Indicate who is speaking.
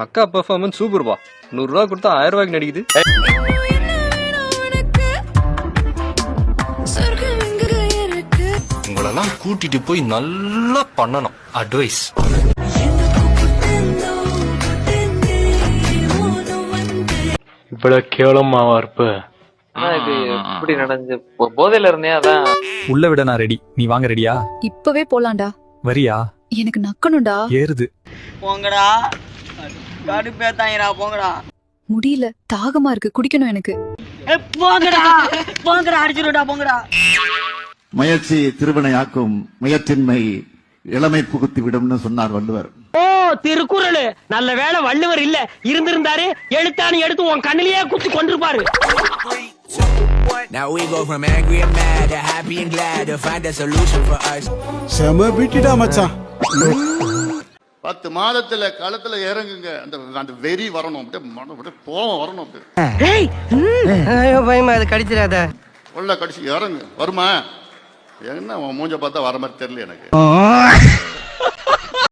Speaker 1: அக்கா பெர்ஃபார்மன்ஸ் சூப்பர்பா. 100 ரூபா கொடுத்தா 1000 ரூபாய்க்கு நடிக்குது. உங்களெல்லாம் கூட்டிட்டு போய் நல்லா பண்ணணும். அட்வைஸ்.
Speaker 2: இவ்வளவு கேவலமாவா இருப்ப?
Speaker 3: இது இப்படி நடந்து போதையில இருந்தே அதான்.
Speaker 4: உள்ள விட நான் ரெடி. நீ வாங்க ரெடியா?
Speaker 5: இப்பவே போலாம்டா.
Speaker 4: வரியா?
Speaker 5: எனக்கு நக்கணும்டா.
Speaker 4: ஏறுது.
Speaker 6: போங்கடா, கடுப்பேத்தாங்கடா, போங்கடா.
Speaker 5: முடியல, தாகமா இருக்கு, குடிக்கணும் எனக்கு.
Speaker 6: போங்கடா போங்கடா, அடிச்சிருடா, போங்கடா.
Speaker 7: முயற்சி திருவினையாக்கும், முயற்சின்மை இளமை புகுத்தி விடும்னு சொன்னார் வள்ளுவர்.
Speaker 6: ஓ, திருக்குறள். நல்ல வேளை வள்ளுவர் இல்ல, இருந்திருந்தாரு எழுத்தாணி எடுத்து உன் கண்ணிலேயே குத்தி கொண்டிருப்பாரு.
Speaker 8: Now we go from angry and mad to happy and glad to find a solution for us.
Speaker 7: செம பீட்டிடா மச்சான்.
Speaker 9: 10 மாதத்துல களத்துல இறங்குங்க. அந்த வெறி வரணும், அப்படியே கோவம் வரணும்.
Speaker 6: ஐயோ பயமா, அது கடிச்சிடாத.
Speaker 9: உள்ள கடிச்சு இறங்கு. வருமா? என்ன மூஞ்ச பார்த்தா வர மாதிரி தெரியல எனக்கு.